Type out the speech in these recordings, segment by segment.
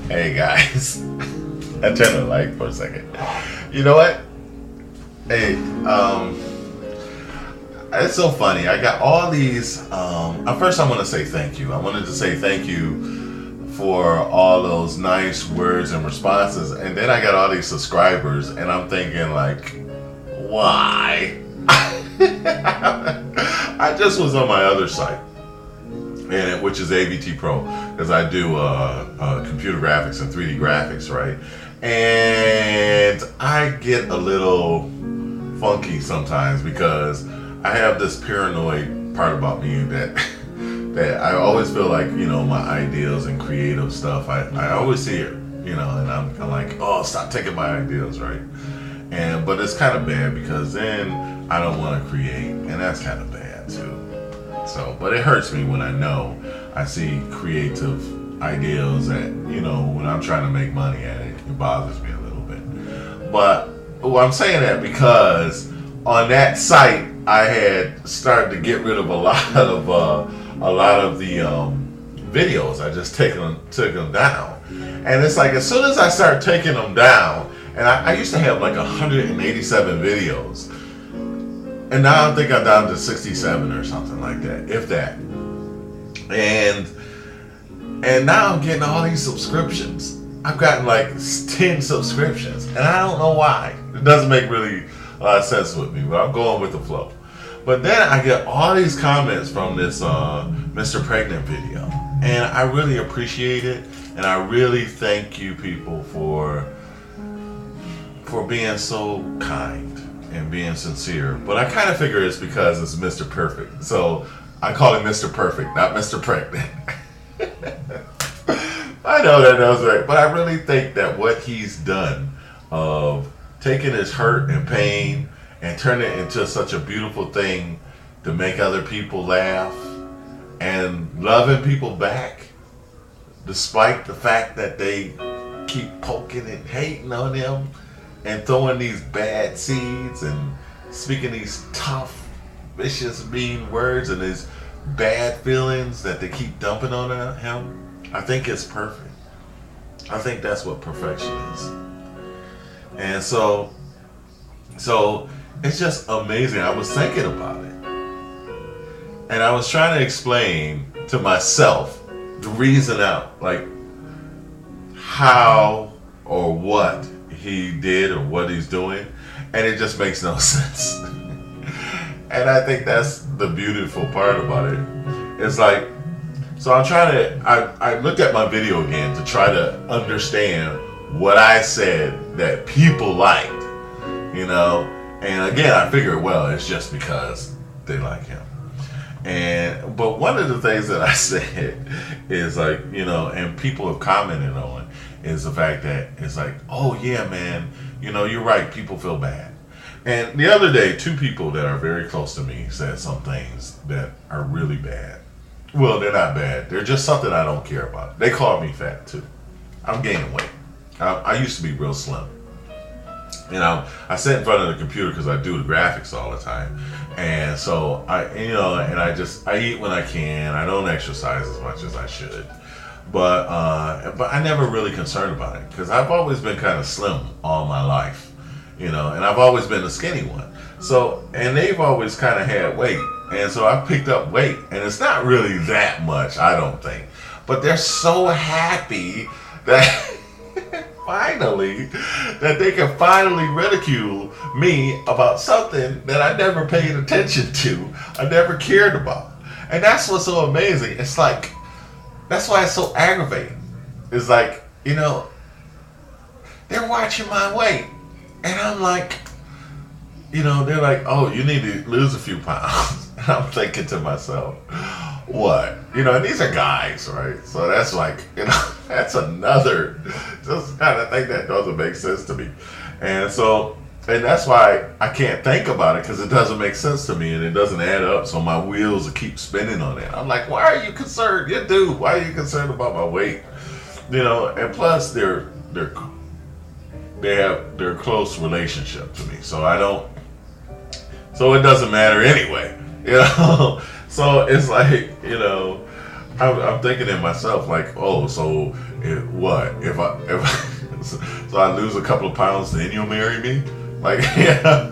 Hey guys, I turned the light for a second. You know what? Hey, it's so funny. I got all these. First, I want to say thank you. I wanted to say thank you for all those nice words and responses, and then I got all these subscribers, and I'm thinking like, why? I just was on my other site, which is ABT Pro, because I do computer graphics and 3D graphics, right? And I get a little funky sometimes because I have this paranoid part about me that I always feel like, my ideas and creative stuff, I always see it, and I'm like, oh, stop taking my ideas, right? But it's kind of bad because then I don't want to create, and that's kind of bad too. So, but it hurts me when I see creative ideas that, when I'm trying to make money at it, it bothers me a little bit. But I'm saying that because on that site, I had started to get rid of a lot of the videos. I just took them down, and it's like as soon as I start taking them down, and I used to have like 187 videos. And now I think I'm down to 67 or something like that, if that. And now I'm getting all these subscriptions. I've gotten like 10 subscriptions, and I don't know why. It doesn't make really a lot of sense with me, but I'm going with the flow. But then I get all these comments from this Mr. Pregnant video, and I really appreciate it, and I really thank you people for being so kind and being sincere. But I kind of figure it's because it's Mr. Perfect. So I call him Mr. Perfect, not Mr. Pregnant. I know that was right. But I really think that what he's done of taking his hurt and pain and turning it into such a beautiful thing to make other people laugh and loving people back despite the fact that they keep poking and hating on him and throwing these bad seeds and speaking these tough, vicious, mean words and these bad feelings that they keep dumping on him. I think it's perfect. I think that's what perfection is. And so it's just amazing. I was thinking about it. And I was trying to explain to myself the reason out, like how or what he did or what he's doing, and it just makes no sense. And I think that's the beautiful part about it. It's like, so I looked at my video again to try to understand what I said that people liked, and again I figured, well, it's just because they like him. But one of the things that I said is like, and people have commented on, is the fact that it's like, oh yeah, man, you're right, people feel bad. And the other day, two people that are very close to me said some things that are really bad. Well, they're not bad. They're just something I don't care about. They call me fat too. I'm gaining weight. I used to be real slim. I sit in front of the computer because I do the graphics all the time. And so I eat when I can. I don't exercise as much as I should. But I never really concerned about it because I've always been kind of slim all my life, and I've always been the skinny one. So, and they've always kind of had weight, and so I picked up weight, and it's not really that much, I don't think. But they're so happy that finally, that they can finally ridicule me about something that I never paid attention to, I never cared about, and that's what's so amazing. It's like, that's why it's so aggravating. It's like, they're watching my weight. And I'm like, they're like, oh, you need to lose a few pounds. And I'm thinking to myself, what? And these are guys, right? So that's like, that's another just kind of thing that doesn't make sense to me. And that's why I can't think about it, because it doesn't make sense to me and it doesn't add up. So my wheels will keep spinning on it. I'm like, why are you concerned? You do. Why are you concerned about my weight? And plus they have their close relationship to me. So it doesn't matter anyway. So it's like, I'm thinking in myself like, oh, so What so I lose a couple of pounds, then you'll marry me? Like, yeah,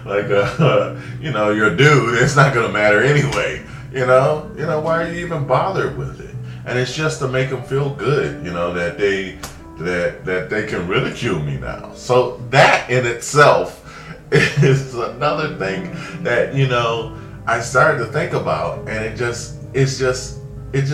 like, you're a dude. It's not gonna matter anyway. Why are you even bothered with it? And it's just to make them feel good. That they can ridicule me now. So that in itself is another thing that I started to think about, and it just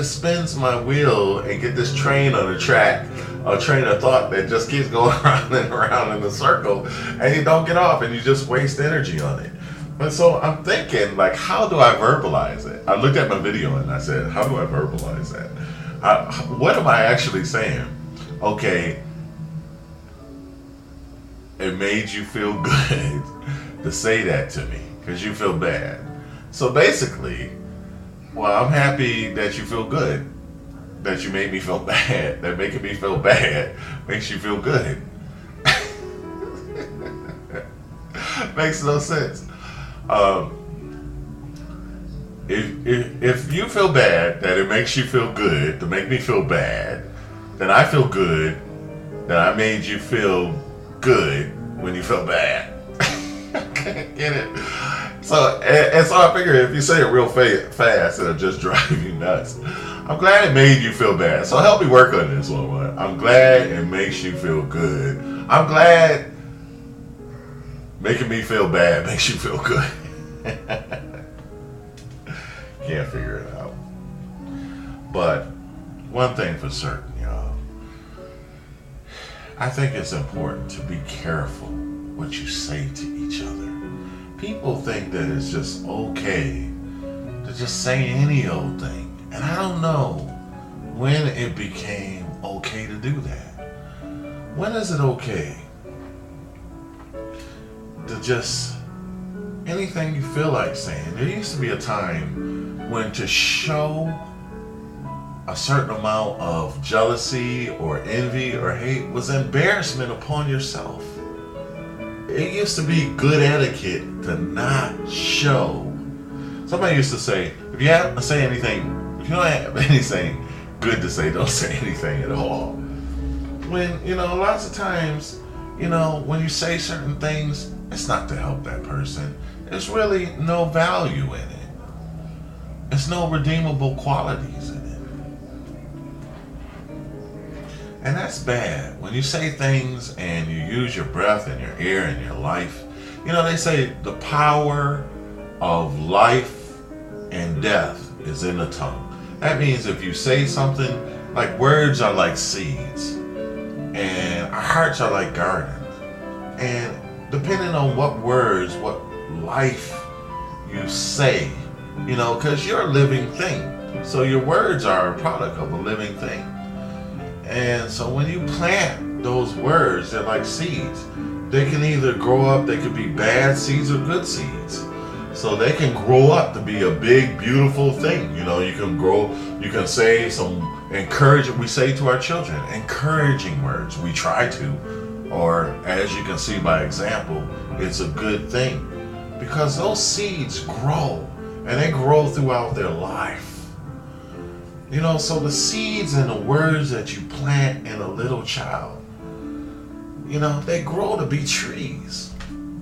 spins my wheel and get this train on the track, a train of thought that just keeps going around and around in a circle, and you don't get off, and you just waste energy on it. But so I'm thinking, like, how do I verbalize it? I looked at my video and I said, how do I verbalize that? What am I actually saying? Okay, it made you feel good to say that to me because you feel bad. So basically, well, I'm happy that you feel good, that you made me feel bad, that making me feel bad makes you feel good. Makes no sense. If you feel bad, that it makes you feel good to make me feel bad, then I feel good that I made you feel good when you felt bad. Get it? So I figure if you say it real fast, it'll just drive you nuts. I'm glad it made you feel bad. So help me work on this one. I'm glad it makes you feel good. I'm glad making me feel bad makes you feel good. Can't figure it out. But one thing for certain, y'all, I think it's important to be careful what you say to each other. People think that it's just okay to just say any old thing. And I don't know when it became okay to do that. When is it okay to just anything you feel like saying? There used to be a time when to show a certain amount of jealousy or envy or hate was embarrassment upon yourself. It used to be good etiquette to not show. Somebody used to say, if you don't have anything good to say, don't say anything at all. When, lots of times, when you say certain things, it's not to help that person. There's really no value in it. There's no redeemable qualities in it. And that's bad. When you say things and you use your breath and your ear and your life, they say the power of life and death is in the tongue. That means if you say something, like words are like seeds and our hearts are like gardens. And depending on what words, what life you say, because you're a living thing. So your words are a product of a living thing. And so when you plant those words, they're like seeds. They can either grow up, they could be bad seeds or good seeds. So they can grow up to be a big, beautiful thing. You can say some encouraging, we say to our children, encouraging words. We try to, or as you can see by example, it's a good thing. Because those seeds grow, and they grow throughout their life. So the seeds and the words that you plant in a little child, they grow to be trees.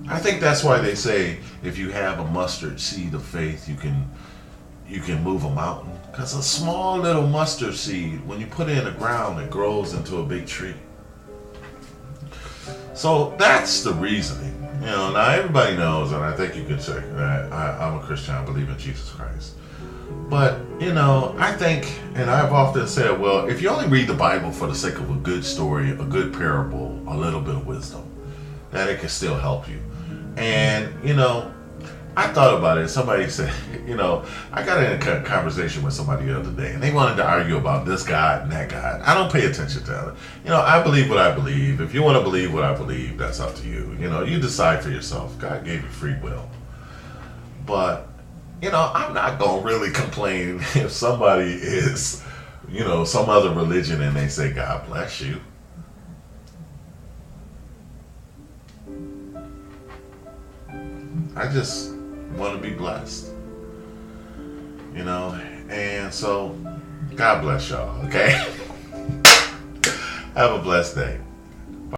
I think that's why they say if you have a mustard seed of faith, you can move a mountain. Because a small little mustard seed, when you put it in the ground, it grows into a big tree. So that's the reasoning. Now everybody knows, and I think you can say that I'm a Christian, I believe in Jesus Christ. But, I think, and I've often said, well, if you only read the Bible for the sake of a good story, a good parable, a little bit of wisdom, that it can still help you. And, I thought about it. Somebody said, I got in a conversation with somebody the other day, and they wanted to argue about this God and that God. I don't pay attention to it. I believe what I believe. If you want to believe what I believe, that's up to you. You decide for yourself. God gave you free will. But, I'm not going to really complain if somebody is, some other religion and they say, God bless you. I just want to be blessed, and so God bless y'all, okay? Have a blessed day.